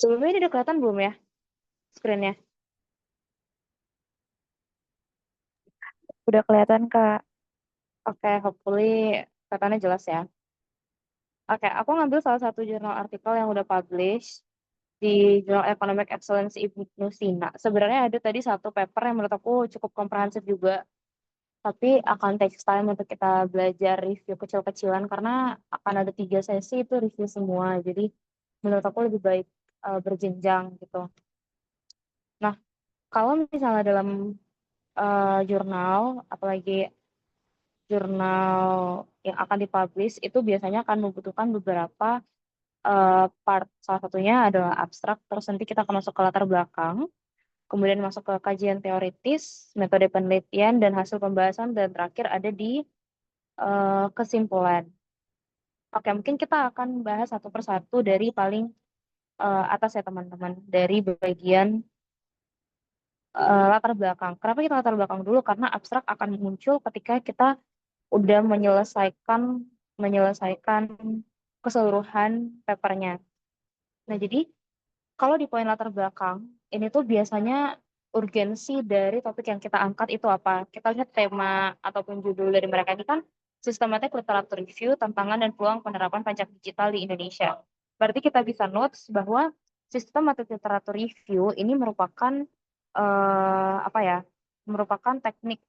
Sebelumnya ini udah kelihatan belum ya screen-nya? Udah kelihatan, Kak. Oke, hopefully kelihatannya jelas ya. Oke, aku ngambil salah satu jurnal artikel yang udah publish di Journal Economic Excellence Ibnu Sina. Sebenarnya ada tadi satu paper yang menurut aku cukup komprehensif juga, tapi akan take time untuk kita belajar review kecil-kecilan karena akan ada 3 sesi itu review semua. Jadi menurut aku lebih baik berjenjang gitu. Nah, kalau misalnya dalam jurnal, apalagi jurnal yang akan dipublish itu biasanya akan membutuhkan beberapa part. Salah satunya adalah abstrak, terus nanti kita akan masuk ke latar belakang, kemudian masuk ke kajian teoritis, metode penelitian, dan hasil pembahasan, dan terakhir ada di kesimpulan. Oke, mungkin kita akan bahas satu persatu dari paling atas ya teman-teman, dari bagian latar belakang. Kenapa kita latar belakang dulu? Karena abstrak akan muncul ketika kita udah menyelesaikan menyelesaikan keseluruhan papernya. Nah, jadi kalau di poin latar belakang, ini tuh biasanya urgensi dari topik yang kita angkat itu apa. Kita lihat tema ataupun judul dari mereka ini kan Systematic Literature Review, Tantangan dan Peluang Penerapan Pajak Digital di Indonesia. Berarti kita bisa notes bahwa Systematic Literature Review ini merupakan apa ya, merupakan teknik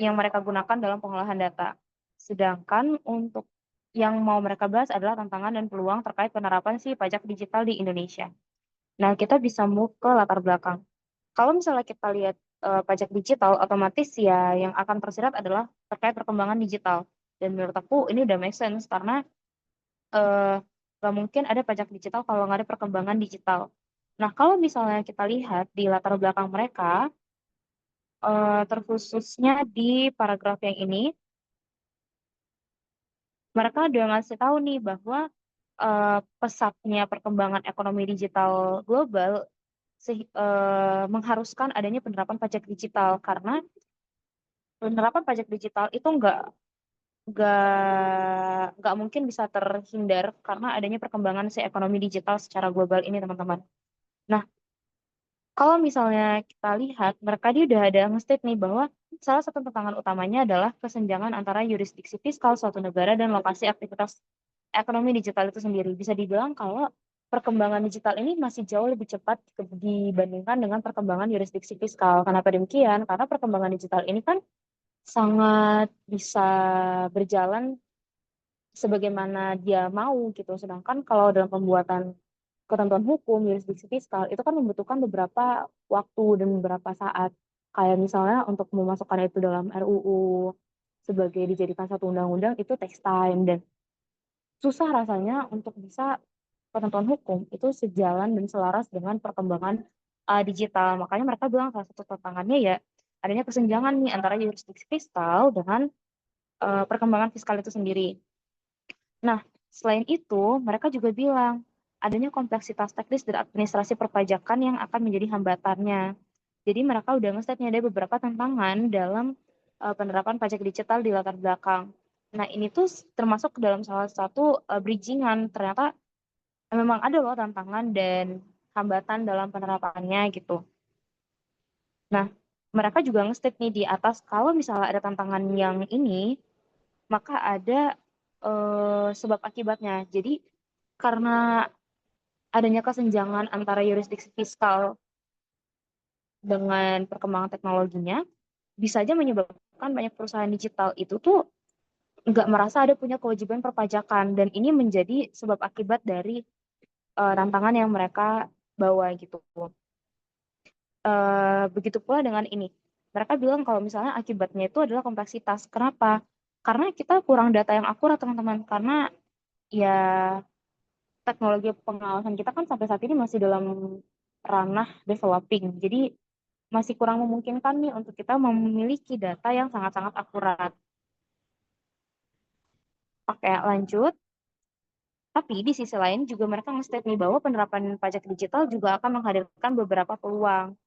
yang mereka gunakan dalam pengolahan data. Sedangkan untuk yang mau mereka bahas adalah tantangan dan peluang terkait penerapan si pajak digital di Indonesia. Nah, kita bisa move ke latar belakang. Kalau misalnya kita lihat pajak digital, otomatis ya yang akan tersirat adalah terkait perkembangan digital. Dan menurut aku ini udah make sense karena eh, nggak mungkin ada pajak digital kalau nggak ada perkembangan digital. Nah, kalau misalnya kita lihat di latar belakang mereka, terkhususnya di paragraf yang ini, mereka udah ngasih tahu nih bahwa pesatnya perkembangan ekonomi digital global mengharuskan adanya penerapan pajak digital karena penerapan pajak digital itu nggak mungkin bisa terhindar karena adanya perkembangan si ekonomi digital secara global ini teman-teman. Nah, kalau misalnya kita lihat mereka dia udah ada nge-state nih bahwa salah satu tantangan utamanya adalah kesenjangan antara yurisdiksi fiskal suatu negara dan lokasi aktivitas ekonomi digital itu sendiri. Bisa dibilang kalau perkembangan digital ini masih jauh lebih cepat dibandingkan dengan perkembangan yurisdiksi fiskal. Kenapa demikian? Karena perkembangan digital ini kan sangat bisa berjalan sebagaimana dia mau gitu. Sedangkan kalau dalam pembuatan ketentuan hukum, yurisdiksi fiskal, itu kan membutuhkan beberapa waktu dan beberapa saat. Kayak misalnya untuk memasukkan itu dalam RUU sebagai dijadikan satu undang-undang itu takes time dan susah rasanya untuk bisa ketentuan hukum itu sejalan dan selaras dengan perkembangan digital. Makanya mereka bilang salah satu tantangannya ya adanya kesenjangan nih antara yurisdiksi fiskal dengan perkembangan fiskal itu sendiri. Nah, selain itu, mereka juga bilang adanya kompleksitas teknis dan administrasi perpajakan yang akan menjadi hambatannya. Jadi mereka udah nge nih ada beberapa tantangan dalam penerapan pajak digital di latar belakang. Nah, ini tuh termasuk dalam salah satu bridgingan. Ternyata memang ada loh tantangan dan hambatan dalam penerapannya gitu. Nah, mereka juga nge nih di atas kalau misalnya ada tantangan yang ini, maka ada sebab akibatnya. Jadi karena adanya kesenjangan antara yurisdiksi fiskal dengan perkembangan teknologinya, bisa aja menyebabkan banyak perusahaan digital itu tuh nggak merasa ada punya kewajiban perpajakan dan ini menjadi sebab akibat dari tantangan yang mereka bawa gitu. Begitu pula dengan ini. Mereka bilang kalau misalnya akibatnya itu adalah kompleksitas. Kenapa? Karena kita kurang data yang akurat teman-teman. Karena ya teknologi pengawasan kita kan sampai saat ini masih dalam ranah developing. Jadi masih kurang memungkinkan nih untuk kita memiliki data yang sangat-sangat akurat. Oke, lanjut. Tapi di sisi lain juga mereka nge-state nih bahwa penerapan pajak digital juga akan menghadirkan beberapa peluang.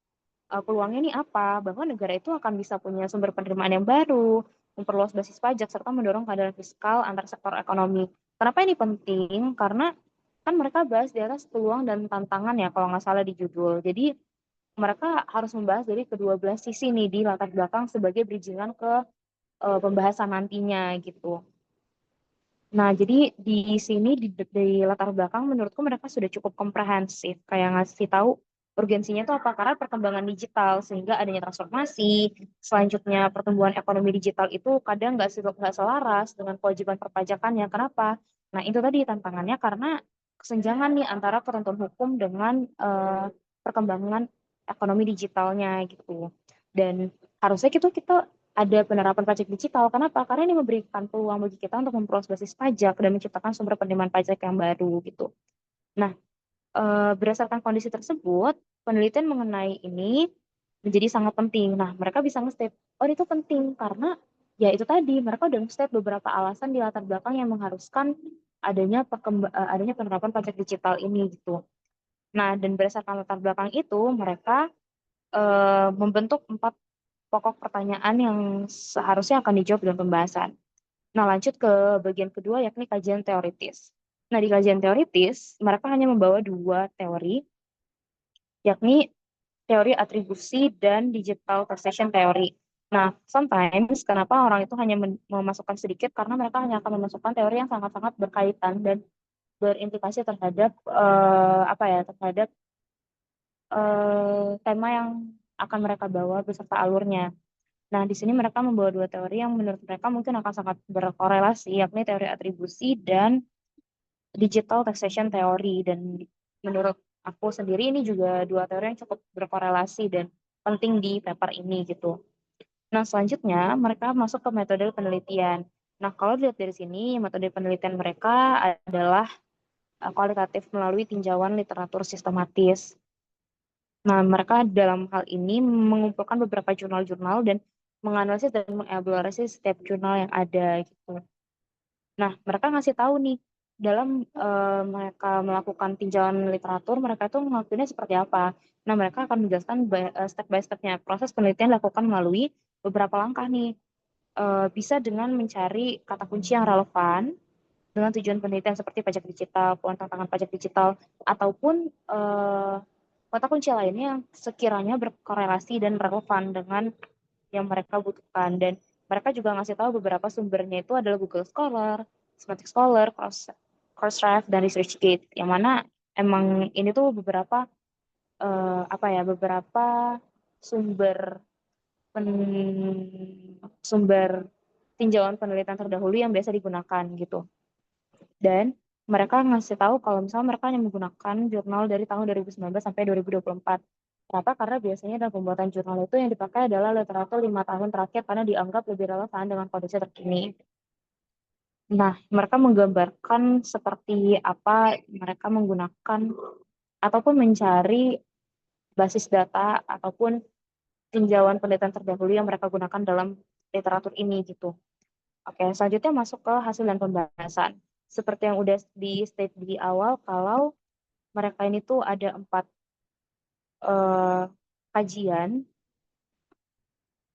Peluangnya ini apa? Bahwa negara itu akan bisa punya sumber penerimaan yang baru, memperluas basis pajak, serta mendorong keadilan fiskal antar sektor ekonomi. Kenapa ini penting? Karena kan mereka bahas di atas peluang dan tantangan ya kalau nggak salah di judul. Jadi mereka harus membahas dari kedua belah sisi nih di latar belakang sebagai bridgingan ke pembahasan nantinya gitu. Nah, jadi di sini di latar belakang menurutku mereka sudah cukup komprehensif kayak ngasih tahu urgensinya itu apa karena perkembangan digital sehingga adanya transformasi, selanjutnya pertumbuhan ekonomi digital itu kadang nggak selaras dengan kewajiban perpajakannya. Kenapa? Nah, itu tadi tantangannya karena kesenjangan nih antara ketentuan hukum dengan perkembangan ekonomi digitalnya gitu. Dan harusnya kita ada penerapan pajak digital. Kenapa? Karena ini memberikan peluang bagi kita untuk memperluas basis pajak dan menciptakan sumber penerimaan pajak yang baru gitu. Nah, berdasarkan kondisi tersebut, penelitian mengenai ini menjadi sangat penting. Nah, mereka bisa nge-state, oh itu penting karena ya itu tadi, mereka udah nge-state beberapa alasan di latar belakang yang mengharuskan adanya penerapan pajak digital ini gitu. Nah, dan berdasarkan latar belakang itu, mereka membentuk 4 pokok pertanyaan yang seharusnya akan dijawab dalam pembahasan. Nah, lanjut ke bagian kedua yakni kajian teoritis. Nah, di kajian teoritis, mereka hanya membawa 2 teori, yakni teori atribusi dan digital taxation theory. Nah, sometimes kenapa orang itu hanya memasukkan sedikit karena mereka hanya akan memasukkan teori yang sangat-sangat berkaitan dan berimplikasi terhadap apa ya, terhadap tema yang akan mereka bawa beserta alurnya. Nah, di sini mereka membawa 2 teori yang menurut mereka mungkin akan sangat berkorelasi, yakni teori atribusi dan digital taxation theory. Dan menurut aku sendiri ini juga 2 teori yang cukup berkorelasi dan penting di paper ini gitu. Nah, selanjutnya mereka masuk ke metode penelitian. Nah, kalau dilihat dari sini, metode penelitian mereka adalah kualitatif melalui tinjauan literatur sistematis. Nah, mereka dalam hal ini mengumpulkan beberapa jurnal-jurnal dan menganalisis dan mengevaluasi setiap jurnal yang ada gitu. Nah, mereka ngasih tahu nih dalam mereka melakukan tinjauan literatur, mereka tuh ngelakuinnya seperti apa. Nah, mereka akan menjelaskan step by stepnya. Proses penelitian dilakukan melalui beberapa langkah nih. Bisa dengan mencari kata kunci yang relevan dengan tujuan penelitian seperti pajak digital, tantangan pajak digital, ataupun kata kunci lainnya yang sekiranya berkorelasi dan relevan dengan yang mereka butuhkan. Dan mereka juga ngasih tahu beberapa sumbernya itu adalah Google Scholar, Semantic Scholar, Coursera, dan ResearchGate. Yang mana emang ini tuh beberapa apa ya, beberapa sumber sumber tinjauan penelitian terdahulu yang biasa digunakan gitu. Dan mereka ngasih tahu kalau misalnya mereka hanya menggunakan jurnal dari tahun 2019 sampai 2024. Kenapa? Karena biasanya dalam pembuatan jurnal itu yang dipakai adalah literatur 5 tahun terakhir karena dianggap lebih relevan dengan kondisi terkini. Nah, mereka menggambarkan seperti apa mereka menggunakan ataupun mencari basis data ataupun tinjauan penelitian terdahulu yang mereka gunakan dalam literatur ini gitu. Oke, selanjutnya masuk ke hasil dan pembahasan. Seperti yang udah di state di awal, kalau mereka ini tuh ada 4 kajian,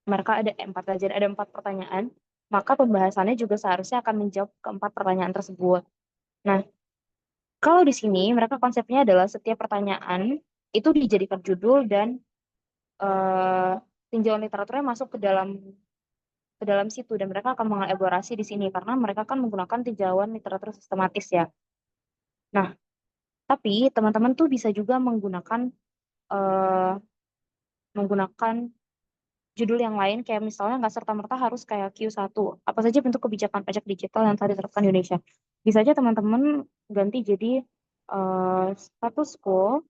mereka ada 4 kajian, ada 4 pertanyaan, maka pembahasannya juga seharusnya akan menjawab keempat pertanyaan tersebut. Nah, kalau di sini mereka konsepnya adalah setiap pertanyaan itu dijadikan judul dan eh, tinjauan literaturnya masuk ke dalam situ dan mereka akan mengelaborasi di sini karena mereka kan menggunakan tinjauan literatur sistematis ya. Nah, tapi teman-teman tuh bisa juga eh, menggunakan judul yang lain kayak misalnya nggak serta-merta harus kayak Q1. Apa saja bentuk kebijakan pajak digital yang telah diterapkan di Indonesia. Bisa aja teman-teman ganti jadi status quo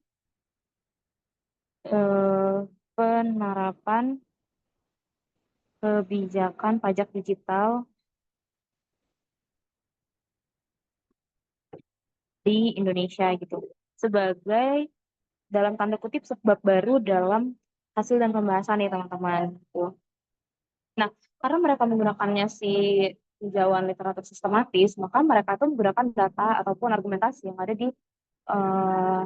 eh, penerapan kebijakan pajak digital di Indonesia gitu. Sebagai dalam tanda kutip sebab baru dalam hasil dan pembahasan nih teman-teman. Gitu. Nah, karena mereka menggunakannya si tinjauan literatur sistematis, maka mereka tuh menggunakan data ataupun argumentasi yang ada di eh,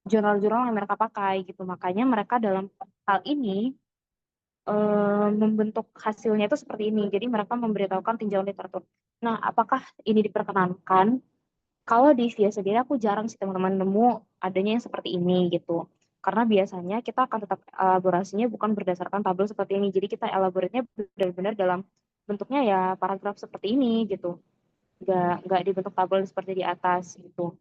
jurnal-jurnal yang mereka pakai gitu. Makanya mereka dalam hal ini membentuk hasilnya itu seperti ini. Jadi mereka memberitahukan tinjauan literatur. Nah, apakah ini diperkenankan? Kalau di Via sendiri aku jarang sih teman-teman nemu adanya yang seperti ini gitu. Karena biasanya kita akan tetap elaborasinya bukan berdasarkan tabel seperti ini. Jadi kita elaborasinya benar-benar dalam bentuknya ya paragraf seperti ini gitu. Nggak dibentuk tabel seperti di atas gitu.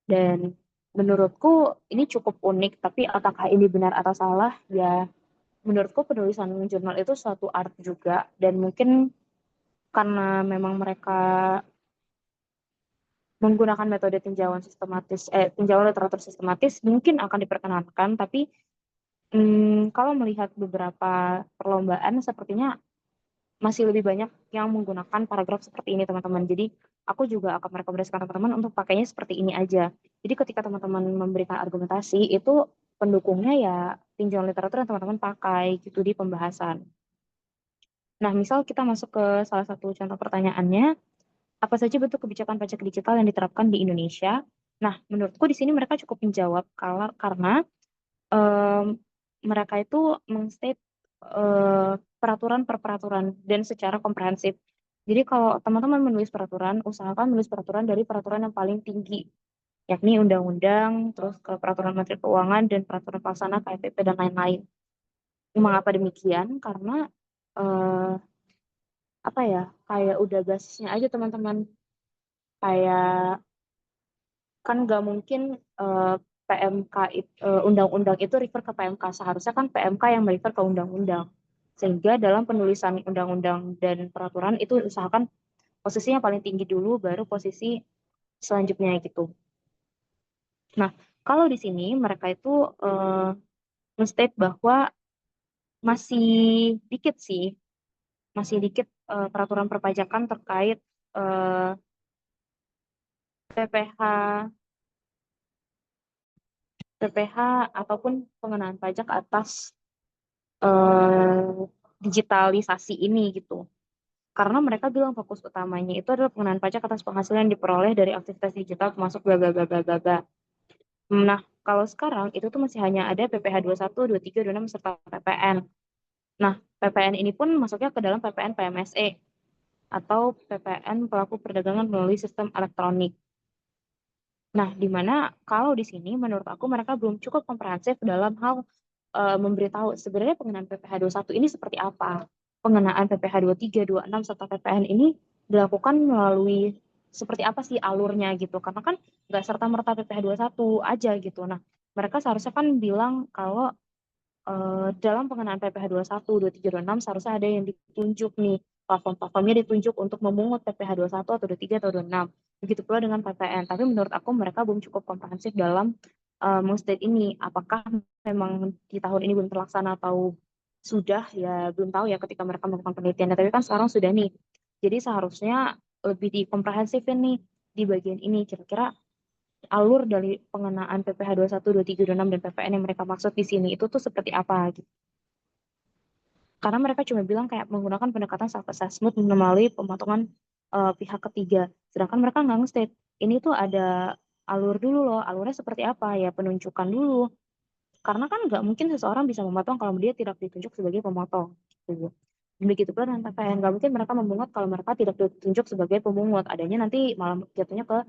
Dan menurutku ini cukup unik, tapi apakah ini benar atau salah? Ya, menurutku penulisan jurnal itu suatu art juga. Dan mungkin karena memang mereka menggunakan metode tinjauan literatur sistematis mungkin akan diperkenankan, tapi kalau melihat beberapa perlombaan sepertinya masih lebih banyak yang menggunakan paragraf seperti ini teman-teman. Jadi aku juga akan merekomendasikan teman-teman untuk pakainya seperti ini aja. Jadi ketika teman-teman memberikan argumentasi itu pendukungnya ya tinjauan literatur yang teman-teman pakai gitu di pembahasan. Nah, misal kita masuk ke salah satu contoh pertanyaannya, apa saja bentuk kebijakan pajak digital yang diterapkan di Indonesia? Nah, menurutku di sini mereka cukup menjawab karena em, mereka itu mengstate peraturan per peraturan dan secara komprehensif. Jadi kalau teman-teman menulis peraturan, usahakan menulis peraturan dari peraturan yang paling tinggi, yakni undang-undang, terus ke peraturan Menteri Keuangan dan peraturan pelaksana KPP dan lain-lain. Mengapa demikian? Karena eh, apa ya, kayak udah basisnya aja teman-teman. Kayak kan nggak mungkin PMK undang-undang itu refer ke PMK, seharusnya kan PMK yang merefer ke undang-undang, sehingga dalam penulisan undang-undang dan peraturan itu usahakan posisinya paling tinggi dulu baru posisi selanjutnya gitu. Nah, kalau di sini mereka itu state bahwa masih dikit sih, masih dikit peraturan perpajakan terkait eh, PPh PPh ataupun pengenaan pajak atas digitalisasi ini gitu. Karena mereka bilang fokus utamanya itu adalah pengenaan pajak atas penghasilan yang diperoleh dari aktivitas digital termasuk bla bla bla bla bla bla. Nah, kalau sekarang itu tuh masih hanya ada PPh 21, 23, 26 serta PPN. Nah, PPN ini pun masuknya ke dalam PPN PMSE atau PPN pelaku perdagangan melalui sistem elektronik. Nah, di mana kalau di sini menurut aku mereka belum cukup komprehensif dalam hal memberitahu sebenarnya pengenaan PPh 21 ini seperti apa. Pengenaan PPh 23, 26 serta PPN ini dilakukan melalui seperti apa sih alurnya gitu. Karena kan nggak serta-merta PPh 21 aja gitu. Nah, mereka seharusnya kan bilang kalau dalam pengenaan PPh 21, 23, 26 seharusnya ada yang ditunjuk nih. Platform-platformnya ditunjuk untuk memungut PPh 21 atau 23 atau 26. Begitu pula dengan PPN. Tapi menurut aku mereka belum cukup komprehensif dalam menstate ini. Apakah memang di tahun ini belum terlaksana atau sudah ya belum tahu ya ketika mereka melakukan penelitian. Tapi kan sekarang sudah nih. Jadi seharusnya lebih dikomprehensifin nih di bagian ini. Kira-kira alur dari pengenaan PPh 21, 23, 26 dan PPN yang mereka maksud di sini itu tuh seperti apa gitu. Karena mereka cuma bilang kayak menggunakan pendekatan self assessment melalui pemotongan pihak ketiga. Sedangkan mereka nggak nge-state ini tuh ada alur dulu loh. Alurnya seperti apa ya, penunjukan dulu. Karena kan nggak mungkin seseorang bisa memotong kalau dia tidak ditunjuk sebagai pemotong gitu. Begitu pula dengan PPN, nggak mungkin mereka memungut kalau mereka tidak ditunjuk sebagai pemungut. Adanya nanti malah jatuhnya ke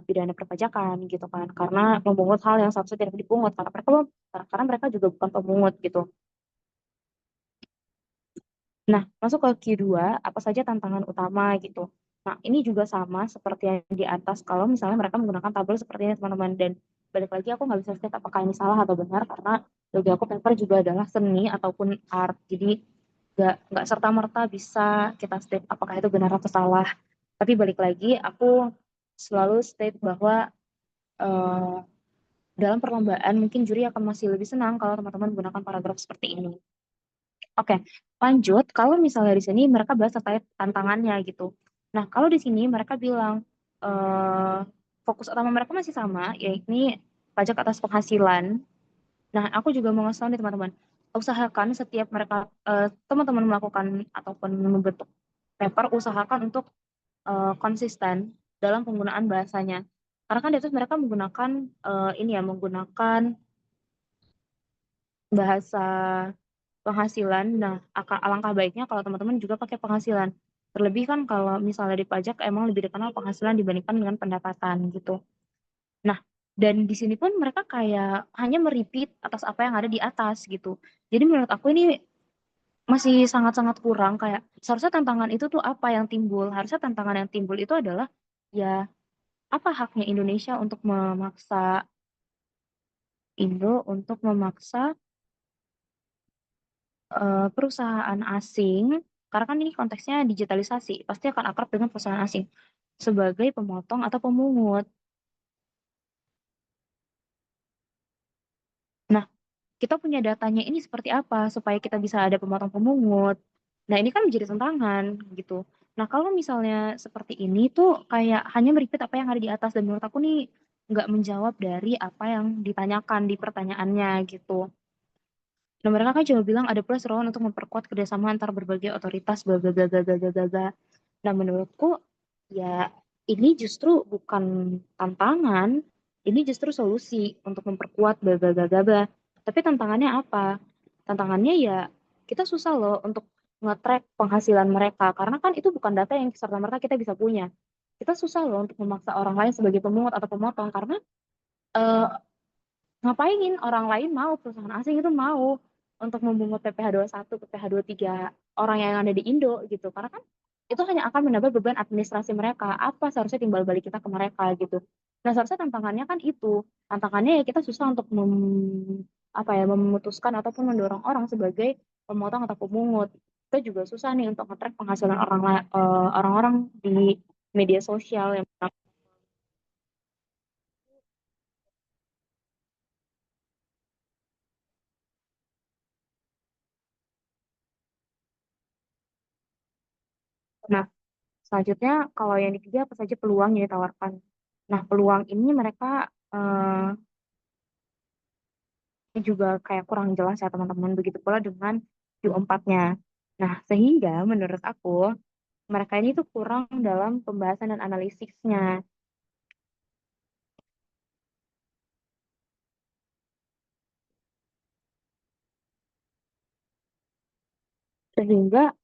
pidana perpajakan gitu kan, karena memungut hal yang seharusnya tidak dipungut karena mereka juga bukan pemungut gitu. Nah, masuk ke Q2, apa saja tantangan utama gitu. Nah, ini juga sama seperti yang di atas kalau misalnya mereka menggunakan tabel seperti ini teman-teman. Dan balik lagi aku nggak bisa state apakah ini salah atau benar karena bagi aku paper juga adalah seni ataupun art. Jadi nggak serta merta bisa kita state apakah itu benar atau salah. Tapi balik lagi aku selalu state bahwa eh, dalam perlombaan mungkin juri akan masih lebih senang kalau teman-teman menggunakan paragraf seperti ini. Oke, lanjut. Kalau misalnya di sini mereka bahas terkait tantangannya gitu. Nah, kalau di sini mereka bilang eh, fokus utama mereka masih sama, yaitu pajak atas penghasilan. Nah, aku juga mau ngasih tahu nih teman-teman, usahakan setiap mereka teman-teman melakukan ataupun membentuk paper, usahakan untuk konsisten dalam penggunaan bahasanya. Karena kan di atas mereka menggunakan ini ya, menggunakan bahasa penghasilan. Nah, alangkah baiknya kalau teman-teman juga pakai penghasilan. Terlebih kan kalau misalnya di pajak emang lebih dikenal penghasilan dibandingkan dengan pendapatan gitu. Nah, dan di sini pun mereka kayak hanya merepeat atas apa yang ada di atas gitu. Jadi menurut aku ini masih sangat-sangat kurang, kayak seharusnya tantangan itu tuh apa yang timbul? Harusnya tantangan yang timbul itu adalah ya apa haknya Indonesia untuk memaksa Indo untuk memaksa perusahaan asing, karena kan ini konteksnya digitalisasi, pasti akan akrab dengan perusahaan asing sebagai pemotong atau pemungut. Nah, kita punya datanya ini seperti apa supaya kita bisa ada pemotong pemungut. Nah, ini kan menjadi tantangan gitu. Nah, kalau misalnya seperti ini tuh kayak hanya merepeat apa yang ada di atas, dan menurut aku nih nggak menjawab dari apa yang ditanyakan di pertanyaannya gitu. Nah, mereka kan cuma bilang ada pula seruan untuk memperkuat kerjasama antar berbagai otoritas, bla bla bla bla bla bla bla bla. Nah, menurutku ya ini justru bukan tantangan, ini justru solusi untuk memperkuat bla bla bla bla bla. Tapi tantangannya apa? Tantangannya ya kita susah loh untuk nge-track penghasilan mereka, karena kan itu bukan data yang serta merta kita bisa punya. Kita susah loh untuk memaksa orang lain sebagai pemungut atau pemotong, karena eh, ngapainin orang lain mau, perusahaan asing itu mau untuk memungut PPh satu PPh tiga orang yang ada di Indo gitu, karena kan itu hanya akan menambah beban administrasi mereka. Apa seharusnya timbal balik kita ke mereka gitu. Nah, seharusnya tantangannya kan itu, tantangannya ya kita susah untuk apa ya, memutuskan ataupun mendorong orang sebagai pemotong atau pemungut. Kita juga susah nih untuk nge-track penghasilan orang-orang di media sosial yang. Nah, selanjutnya, kalau yang ketiga apa saja peluang yang ditawarkan. Nah, peluang ini mereka juga kayak kurang jelas ya teman-teman. Begitu pula dengan Q4-nya. Nah, sehingga menurut aku mereka ini tuh kurang dalam pembahasan dan analisisnya. Sehingga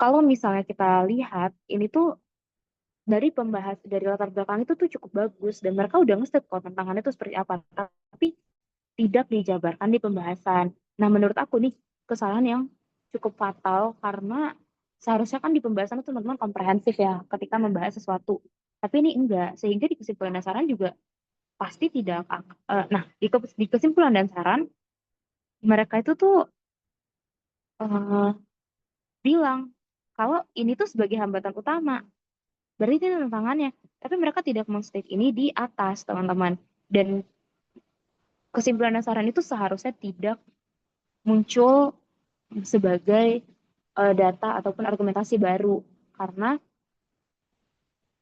kalau misalnya kita lihat, ini tuh dari dari latar belakang itu tuh cukup bagus. Dan mereka udah nge-state kok tantangannya itu seperti apa. Tapi tidak dijabarkan di pembahasan. Nah, menurut aku nih kesalahan yang cukup fatal, karena seharusnya kan di pembahasan itu teman-teman komprehensif ya ketika membahas sesuatu. Tapi ini enggak, sehingga di kesimpulan dan saran juga pasti tidak. Nah, di kesimpulan dan saran mereka itu tuh eh, bilang kalau ini tuh sebagai hambatan utama. Berarti itu tantangannya. Tapi mereka tidak menstate ini di atas, teman-teman. Dan kesimpulan dan saran itu seharusnya tidak muncul sebagai data ataupun argumentasi baru, karena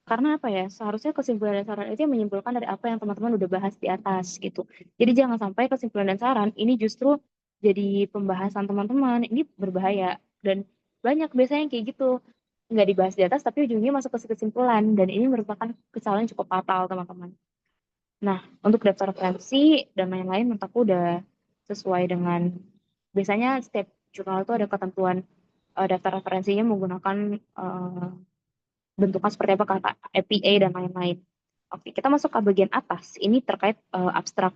apa ya, seharusnya kesimpulan dan saran itu yang menyimpulkan dari apa yang teman-teman udah bahas di atas gitu. Jadi jangan sampai kesimpulan dan saran ini justru jadi pembahasan teman-teman, ini berbahaya. Dan banyak biasanya yang kayak gitu, nggak dibahas di atas tapi ujungnya masuk ke kesimpulan, dan ini merupakan kesalahan yang cukup fatal teman-teman. Nah, untuk daftar referensi dan lain-lain menurut aku udah sesuai dengan, biasanya setiap jurnal itu ada ketentuan daftar referensinya menggunakan eh, bentuknya seperti apa, kata APA dan lain-lain. Oke, kita masuk ke bagian atas. Ini terkait abstrak.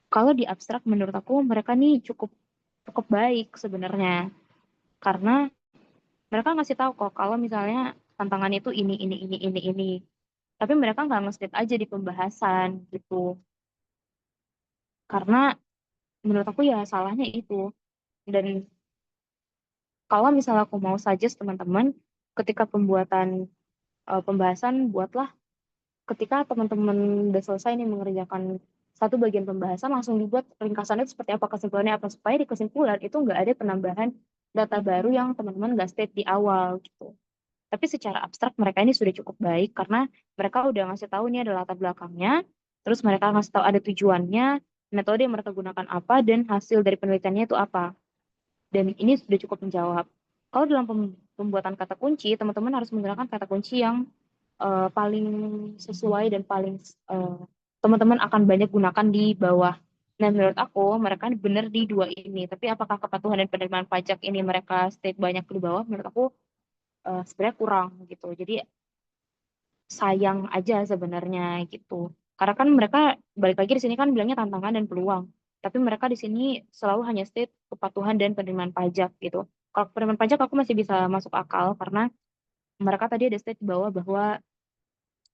Kalau di abstrak menurut aku mereka nih cukup cukup baik sebenarnya, karena mereka ngasih tahu kok kalau misalnya tantangannya itu ini. Tapi mereka nggak nge-state aja di pembahasan gitu. Karena menurut aku ya salahnya itu. Dan kalau misalnya aku mau suggest teman-teman, ketika pembuatan pembahasan, buatlah ketika teman-teman udah selesai nih mengerjakan satu bagian pembahasan, langsung dibuat ringkasannya itu seperti apa, kesimpulannya apa, supaya di kesimpulan itu nggak ada penambahan data baru yang teman-teman nggak state di awal gitu. Tapi secara abstrak mereka ini sudah cukup baik, karena mereka udah ngasih tahu nih ada latar belakangnya, terus mereka ngasih tahu ada tujuannya, metode yang mereka gunakan apa, dan hasil dari penelitiannya itu apa. Dan ini sudah cukup menjawab. Kalau dalam pembuatan kata kunci, teman-teman harus menggunakan kata kunci yang paling sesuai dan paling eh, teman-teman akan banyak gunakan di bawah. Nah, menurut aku mereka benar di dua ini. Tapi apakah kepatuhan dan penerimaan pajak ini mereka state banyak di bawah? Menurut aku sebenarnya kurang gitu. Jadi sayang aja sebenarnya gitu. Karena kan mereka balik lagi di sini kan bilangnya tantangan dan peluang. Tapi mereka di sini selalu hanya state kepatuhan dan penerimaan pajak gitu. Kalau penerimaan pajak aku masih bisa masuk akal karena mereka tadi ada state di bawah bahwa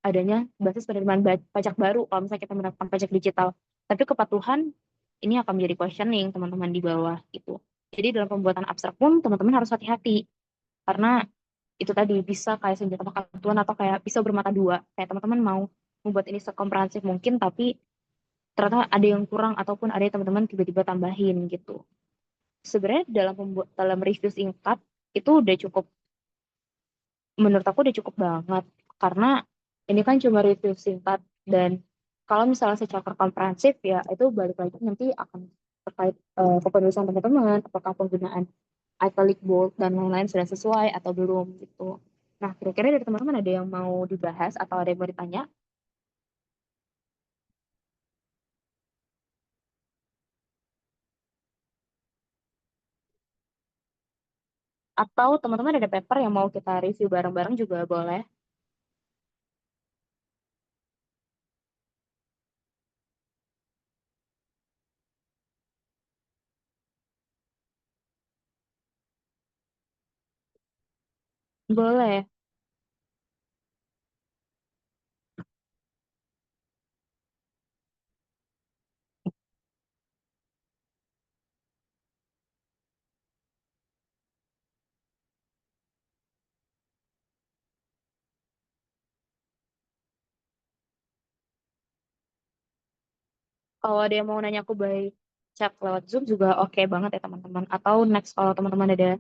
adanya basis penerimaan pajak baru kalau misalnya kita menerapkan pajak digital. Tapi kepatuhan ini akan menjadi questioning teman-teman di bawah gitu. Jadi dalam pembuatan abstrak pun teman-teman harus hati-hati karena itu tadi bisa kayak senjata makan tuan atau kayak pisau bermata dua. Kayak teman-teman mau membuat ini sekomprehensif mungkin tapi ternyata ada yang kurang ataupun ada yang teman-teman tiba-tiba tambahin gitu. Sebenarnya dalam review singkat itu udah cukup, menurut aku udah cukup banget karena ini kan cuma review singkat dan kalau misalnya secara komprehensif ya itu balik lagi nanti akan terkait kepenulisan teman-teman apakah penggunaan italic bold dan lain-lain sudah sesuai atau belum gitu. Nah, kira-kira dari teman-teman ada yang mau dibahas atau ada yang mau ditanya atau teman-teman ada paper yang mau kita review bareng-bareng juga boleh. Boleh. Kalau ada yang mau nanya aku by chat lewat Zoom juga oke banget ya teman-teman. Atau next kalau teman-teman ada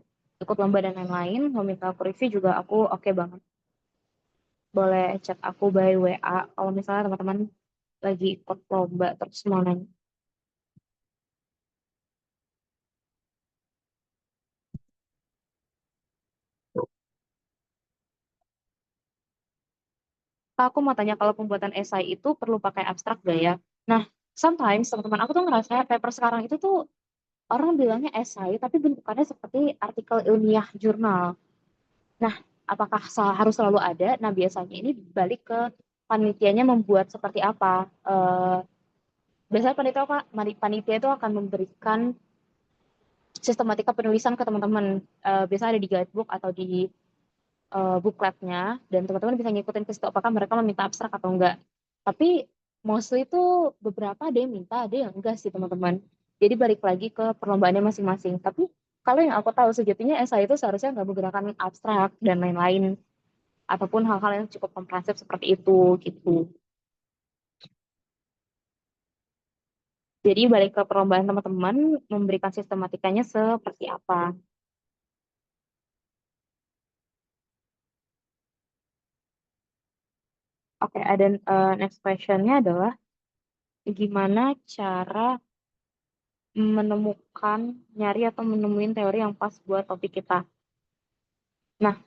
ikut lomba dan lain-lain, mau minta aku review juga aku oke banget. Boleh chat aku by WA kalau misalnya teman-teman lagi ikut lomba terus mau nanya. Aku mau tanya kalau pembuatan esai itu perlu pakai abstrak gak ya? Nah, sometimes teman-teman aku tuh ngerasa paper sekarang itu tuh orang bilangnya esai tapi bentukannya seperti artikel ilmiah jurnal. Nah, apakah harus selalu ada? Nah, biasanya ini balik ke panitianya membuat seperti apa. Biasanya panitia itu akan memberikan sistematika penulisan ke teman-teman. Biasanya ada di guidebook atau di bookletnya, dan teman-teman bisa ngikutin ke situ apakah mereka meminta abstrak atau enggak. Tapi mostly itu beberapa ada yang minta, ada yang enggak sih teman-teman. Jadi balik lagi ke perlombaannya masing-masing. Tapi kalau yang aku tahu sejatinya esai itu seharusnya nggak menggunakan abstrak dan lain-lain ataupun hal-hal yang cukup komprehensif seperti itu gitu. Jadi balik ke perlombaan teman-teman memberikan sistematikanya seperti apa. Oke, ada next questionnya adalah gimana cara menemukan, nyari atau menemuin teori yang pas buat topik kita. Nah,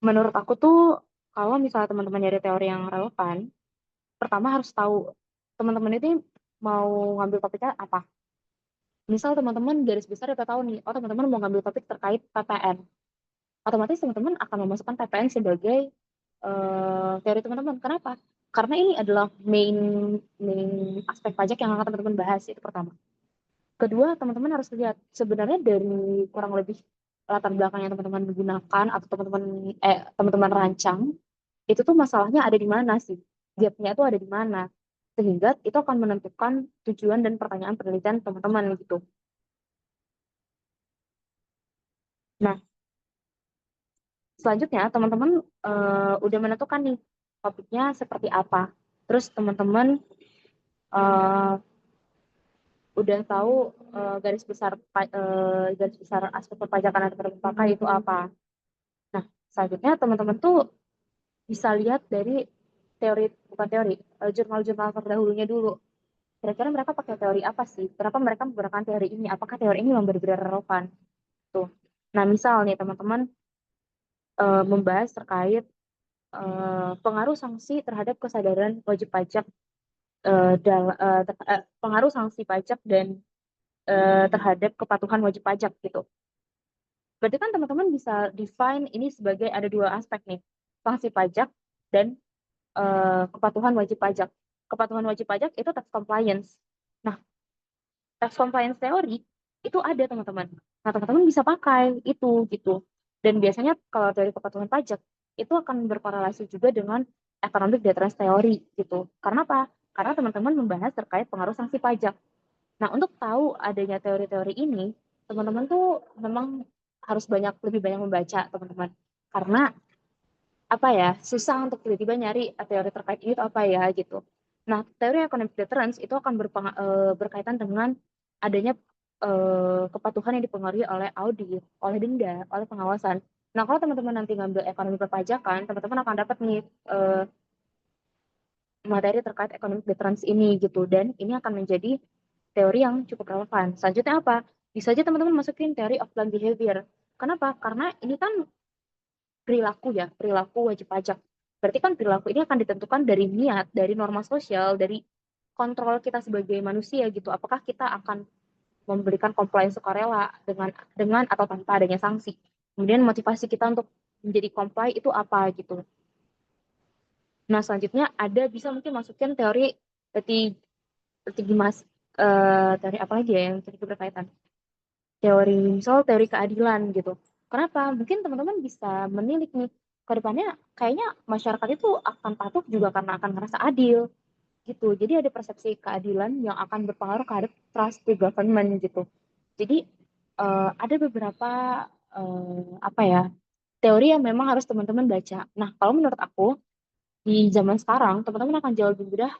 menurut aku tuh kalau misalnya teman-teman nyari teori yang relevan, pertama harus tahu teman-teman itu mau ngambil topiknya apa. Misal teman-teman garis besar udah tahu nih, oh teman-teman mau ngambil topik terkait PPN. Otomatis teman-teman akan memasukkan PPN sebagai teori teman-teman. Kenapa? Karena ini adalah main main aspek pajak yang akan teman-teman bahas itu pertama. Kedua, teman-teman harus lihat sebenarnya dari kurang lebih latar belakang yang teman-teman gunakan atau teman-teman rancang itu tuh masalahnya ada di mana sih? Gapnya itu ada di mana? Sehingga itu akan menentukan tujuan dan pertanyaan penelitian teman-teman gitu. Nah, selanjutnya teman-teman udah menentukan nih topiknya seperti apa. Terus teman-teman eh, udah tahu garis besar aspek perpajakan yang terpakai itu apa. Nah, selanjutnya teman-teman tuh bisa lihat dari teori, bukan teori, jurnal-jurnal terdahulunya dulu. Kira-kira mereka pakai teori apa sih? Kenapa mereka menggunakan teori ini? Apakah teori ini memang benar-benar relevan? Tuh. Nah, misal nih teman-teman membahas terkait pengaruh sanksi terhadap kesadaran wajib pajak pengaruh sanksi pajak dan terhadap kepatuhan wajib pajak gitu. Berarti kan teman-teman bisa define ini sebagai ada dua aspek nih, sanksi pajak dan kepatuhan wajib pajak. Kepatuhan wajib pajak itu tax compliance. Nah, tax compliance teori itu ada teman-teman. Nah, teman-teman bisa pakai itu gitu. Dan biasanya kalau teori kepatuhan pajak itu akan berkorelasi juga dengan economic deterrence teori gitu. Karena apa? Karena teman-teman membahas terkait pengaruh sanksi pajak. Nah, untuk tahu adanya teori-teori ini, teman-teman tuh memang harus lebih banyak membaca, teman-teman. Karena apa ya, susah untuk tiba-tiba nyari teori terkait ini itu apa ya gitu. Nah, teori economic deterrence itu akan berkaitan dengan adanya kepatuhan yang dipengaruhi oleh audit, oleh denda, oleh pengawasan. Nah, kalau teman-teman nanti ngambil ekonomi perpajakan, teman-teman akan dapat nih materi terkait economic deterrence ini gitu. Dan ini akan menjadi teori yang cukup relevan. Selanjutnya apa? Bisa aja teman-teman masukin teori of planned behavior. Kenapa? Karena ini kan perilaku ya, perilaku wajib pajak. Berarti kan perilaku ini akan ditentukan dari niat, dari norma sosial, dari kontrol kita sebagai manusia gitu. Apakah kita akan memberikan compliance sukarela dengan atau tanpa adanya sanksi. Kemudian motivasi kita untuk menjadi comply itu apa gitu. Nah, selanjutnya ada bisa mungkin masukin teori seperti seperti mas teori apa lagi ya yang tadi berkaitan misal teori keadilan gitu. Kenapa? Mungkin teman-teman bisa menilik nih ke depannya kayaknya masyarakat itu akan patuh juga karena akan ngerasa adil gitu. Jadi ada persepsi keadilan yang akan berpengaruh terhadap trust the government gitu. Jadi ada beberapa apa ya teori yang memang harus teman-teman baca. Nah, kalau menurut aku di zaman sekarang teman-teman akan jauh lebih mudah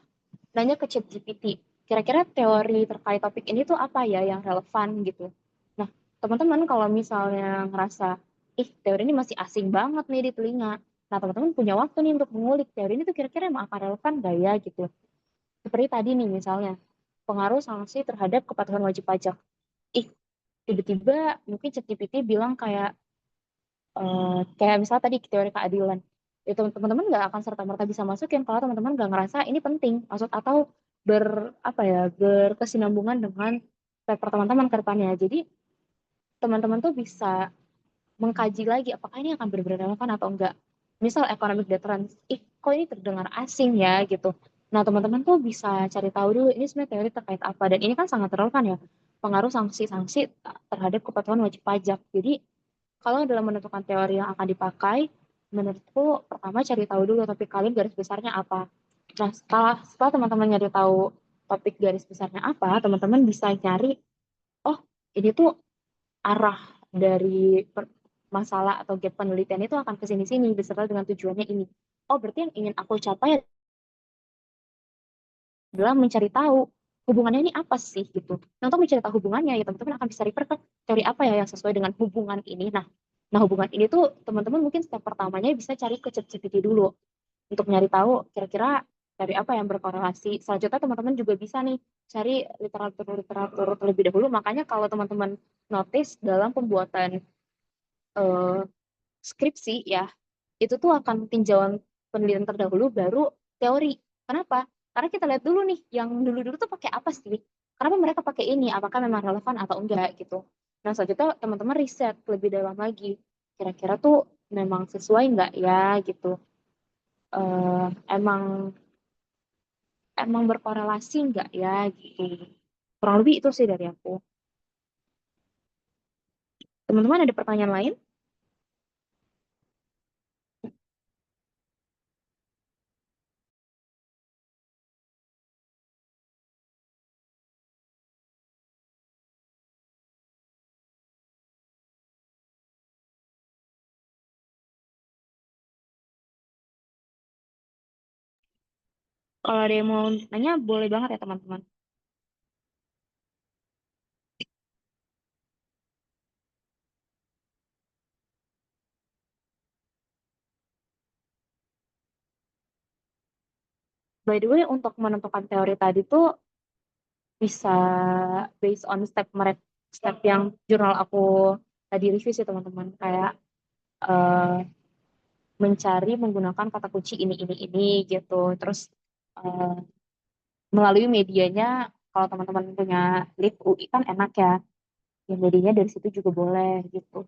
nanya ke ChatGPT. Kira-kira teori terkait topik ini tuh apa ya yang relevan gitu. Nah, teman-teman kalau misalnya ngerasa, ih teori ini masih asing banget nih di telinga. Nah, teman-teman punya waktu nih untuk mengulik teori ini tuh kira-kira emang akan relevan gak ya gitu. Seperti tadi nih misalnya, pengaruh sanksi terhadap kepatuhan wajib pajak. Ih, tiba-tiba mungkin ChatGPT bilang kayak misalnya tadi teori keadilan itu teman-teman nggak akan serta-merta bisa masukin kalau teman-teman nggak ngerasa ini penting maksud atau apa ya berkesinambungan dengan paper teman-teman ke depannya. Jadi teman-teman tuh bisa mengkaji lagi apakah ini akan benar-benar relevan atau enggak. Misal economic deterrence, kok ini terdengar asing ya gitu. Nah, teman-teman tuh bisa cari tahu dulu ini sebenarnya teori terkait apa dan ini kan sangat relevan ya pengaruh sanksi-sanksi terhadap kepatuhan wajib pajak. Jadi kalau dalam menentukan teori yang akan dipakai, menurutku pertama cari tahu dulu topik kalian garis besarnya apa. Nah, setelah teman-teman nyari tahu topik garis besarnya apa, teman-teman bisa nyari, oh ini tuh arah dari masalah atau gap penelitian itu akan ke sini-sini beserta dengan tujuannya ini. Oh, berarti yang ingin aku capai adalah mencari tahu hubungannya ini apa sih gitu. Nah, untuk mencari tahu hubungannya ya teman-teman akan bisa refer ke teori apa ya yang sesuai dengan hubungan ini. Nah, hubungan ini tuh teman-teman mungkin step pertamanya bisa cari ke ChatGPT dulu untuk nyari tahu kira-kira dari apa yang berkorelasi. Selanjutnya teman-teman juga bisa nih cari literatur terlebih dahulu. Makanya kalau teman-teman notice dalam pembuatan eh, skripsi ya, itu tuh akan tinjauan penelitian terdahulu baru teori. Kenapa? Karena kita lihat dulu nih yang dulu-dulu tuh pakai apa sih? Kenapa mereka pakai ini? Apakah memang relevan atau enggak gitu. Nah, selanjutnya teman-teman riset lebih dalam lagi. Kira-kira tuh memang sesuai enggak ya gitu. Emang emang berkorelasi enggak ya gitu. Kurang lebih itu sih dari aku. Teman-teman ada pertanyaan lain? Kalau ada yang mau nanya boleh banget ya teman-teman. By the way, untuk menentukan teori tadi tuh bisa based on step yang jurnal aku tadi review sih teman-teman kayak eh, mencari menggunakan kata kunci ini gitu terus eh, melalui medianya. Kalau teman-teman punya link UI kan enak ya, ya medianya dari situ juga boleh gitu.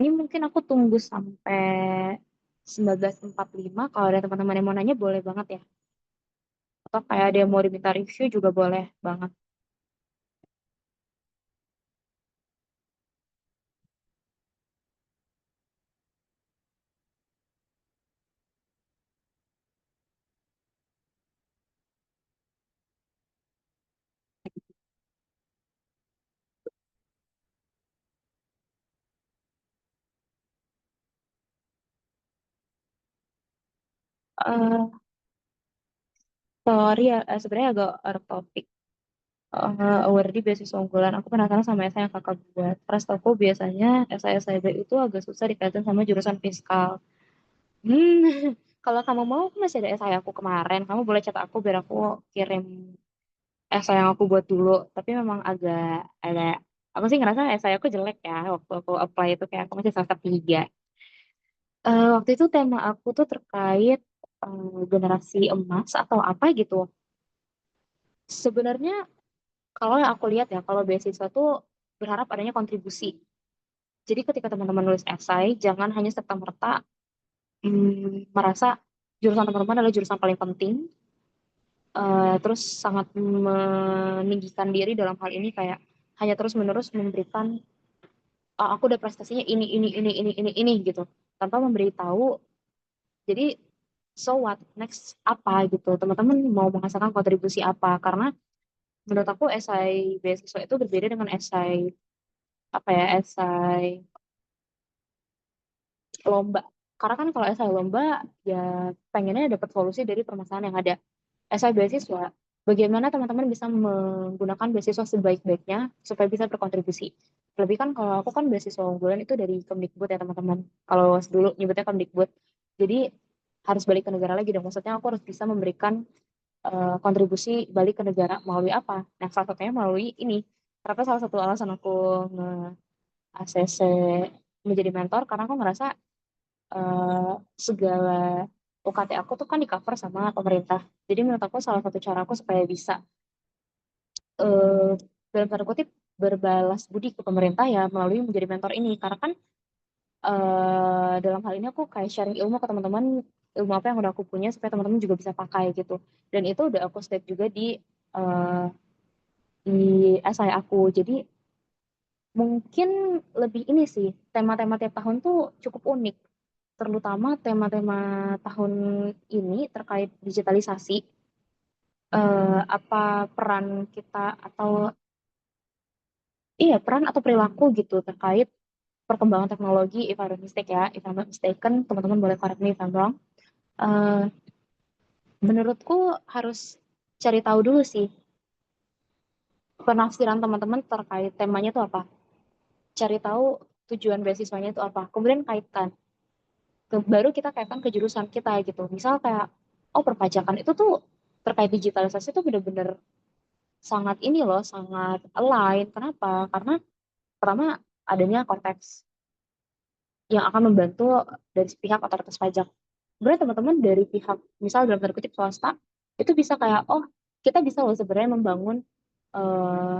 Ini mungkin aku tunggu sampai 19.45. Kalau ada teman-teman yang mau nanya boleh banget ya. Atau kayak ada yang mau diminta review juga boleh banget. Eh Sorry ya, sebenarnya agak out of topic. Award di beasiswa unggulan. Aku penasaran sama esai yang kakak buat. Terus aku biasanya esai-esai itu agak susah dikaitin sama jurusan fiskal. Hmm, kalau kamu mau, aku masih ada esai aku kemarin. Kamu boleh chat aku biar aku kirim esai yang aku buat dulu. Tapi memang agak, aku sih ngerasa esai aku jelek ya. Waktu aku apply itu kayak aku masih semester 3. Waktu itu tema aku tuh terkait generasi emas atau apa gitu. Sebenarnya kalau yang aku lihat ya, kalau beasiswa tuh berharap adanya kontribusi. Jadi ketika teman-teman nulis esai, jangan hanya serta-merta merasa jurusan teman-teman adalah jurusan paling penting, terus sangat meninggikan diri dalam hal ini kayak hanya terus-menerus memberikan, "Ah, aku udah prestasinya ini gitu, tanpa memberitahu. Jadi so what next apa gitu, teman-teman mau menghasilkan kontribusi apa? Karena menurut aku esai beasiswa itu berbeda dengan esai apa ya, esai lomba. Karena kan kalau esai lomba ya pengennya dapat solusi dari permasalahan yang ada. Esai beasiswa, bagaimana teman-teman bisa menggunakan beasiswa sebaik-baiknya supaya bisa berkontribusi. Lebih kan kalau aku kan beasiswa unggulan itu dari Kemdikbud ya teman-teman. Kalau dulu nyebutnya Kemdikbud. Jadi harus balik ke negara lagi dong. Maksudnya aku harus bisa memberikan kontribusi balik ke negara melalui apa? Nah, salah satunya melalui ini. Ternyata salah satu alasan aku nge-ACC menjadi mentor karena aku ngerasa eh, segala UKT aku tuh kan di cover sama pemerintah. Jadi menurut aku salah satu cara aku supaya bisa eh, dalam tanda kutip berbalas budi ke pemerintah ya melalui menjadi mentor ini. Karena kan dalam hal ini aku kayak sharing ilmu ke teman-teman, ilmu apa yang udah aku punya supaya teman-teman juga bisa pakai gitu. Dan itu udah aku state juga eh, di essay aku. Jadi mungkin lebih ini sih, tema-tema tiap tahun tuh cukup unik. Terutama tema-tema tahun ini terkait digitalisasi, apa peran kita atau iya peran atau perilaku gitu terkait perkembangan teknologi, if I'm not mistake ya, if I'm not mistaken, teman-teman boleh correct me if I'm wrong. Eh, Menurutku harus cari tahu dulu sih penafsiran teman-teman terkait temanya itu apa. Cari tahu tujuan beasiswanya itu apa. Kemudian kaitkan. Baru kita kaitkan ke jurusan kita gitu. Misal kayak, oh perpajakan itu tuh terkait digitalisasi itu bener-bener sangat ini loh, sangat align. Kenapa? Karena pertama adanya konteks yang akan membantu dari pihak otoritas pajak. Sebenarnya teman-teman dari pihak, misal dalam tanda kutip swasta, itu bisa kayak, oh kita bisa loh sebenarnya membangun eh,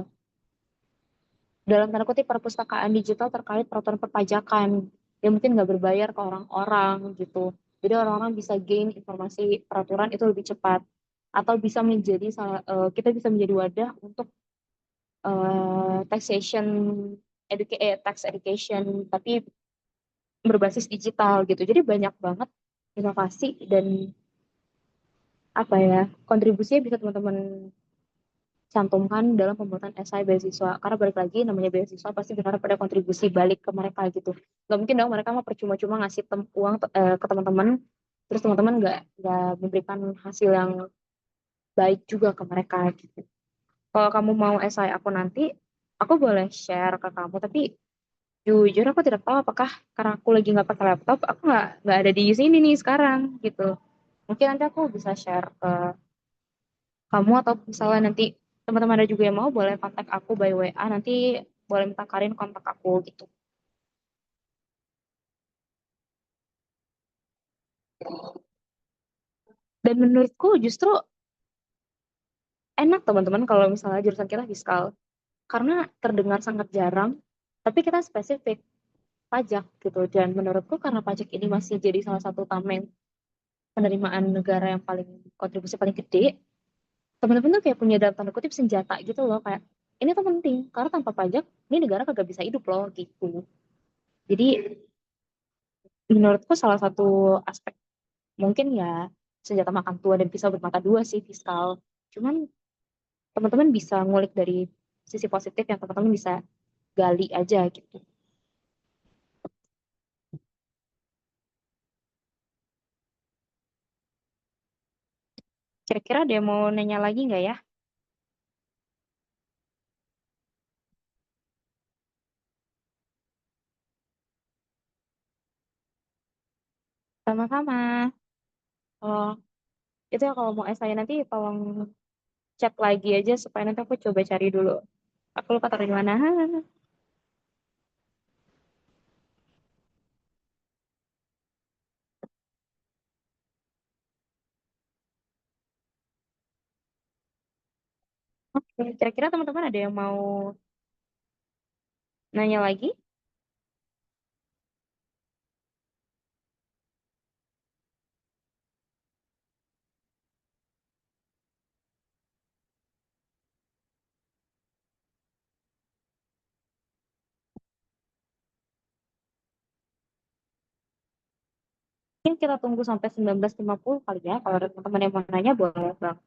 dalam tanda kutip perpustakaan digital terkait peraturan perpajakan yang mungkin nggak berbayar ke orang-orang gitu. Jadi orang-orang bisa gain informasi peraturan itu lebih cepat atau bisa menjadi kita bisa menjadi wadah untuk taxation tax education tapi berbasis digital gitu. Jadi banyak banget inovasi dan apa ya kontribusinya bisa teman-teman cantumkan dalam pembuatan esai beasiswa. Karena balik lagi namanya beasiswa pasti berharap ada kontribusi balik ke mereka gitu. Gak mungkin dong mereka mah percuma-cuma ngasih uang ke teman-teman, terus teman-teman nggak memberikan hasil yang baik juga ke mereka gitu. Kalau kamu mau esai aku nanti, aku boleh share ke kamu, tapi Jujur aku tidak tahu apakah karena aku lagi nggak pakai laptop, aku nggak ada di sini nih sekarang gitu. Mungkin nanti aku bisa share ke kamu atau misalnya nanti teman-teman ada juga yang mau boleh kontak aku by WA, nanti boleh minta Karin kontak aku gitu. Dan menurutku justru enak teman-teman kalau misalnya jurusan kita fiskal, karena terdengar sangat jarang, tapi kita spesifik pajak gitu. Dan menurutku karena pajak ini masih jadi salah satu tameng penerimaan negara yang paling kontribusi paling gede, teman-teman tuh kayak punya dalam tanda kutip senjata gitu loh, kayak ini tuh penting karena tanpa pajak ini negara kagak bisa hidup loh gitu. Jadi menurutku salah satu aspek mungkin ya senjata makan tua dan pisau bermata dua sih fiskal. Cuman teman-teman bisa ngulik dari sisi positif yang teman-teman bisa gali aja gitu. Kira-kira ada yang mau nanya lagi nggak ya? Sama-sama. Oh, itu ya kalau mau saya nanti tolong chat lagi aja supaya nanti aku coba cari dulu. Aku lupa taruh di mana. Oke, kira-kira teman-teman ada yang mau nanya lagi? Mungkin kita tunggu sampai 19.50 kali ya. Kalau ada teman-teman yang mau nanya boleh bang.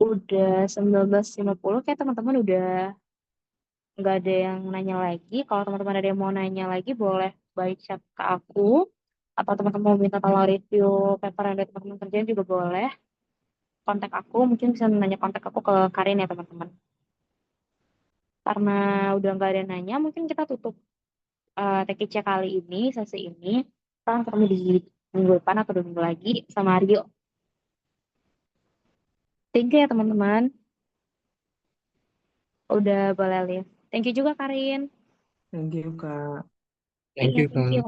Udah 19.50 kayak teman-teman udah nggak ada yang nanya lagi. Kalau teman-teman ada yang mau nanya lagi boleh by chat ke aku. Atau teman-teman mau minta tolong review paper yang dari teman-teman kerjaan juga boleh. Kontak aku, mungkin bisa nanya kontak aku ke Karin ya teman-teman. Karena udah nggak ada yang nanya, mungkin kita tutup TKC kali ini, sesi ini. Kita ketemu di minggu depan atau 2 minggu lagi sama Aryo. Thank you ya teman-teman. Udah boleh live. Thank you juga Karin. Thank you, Kak. Thank Iya, you, thank Kak. you.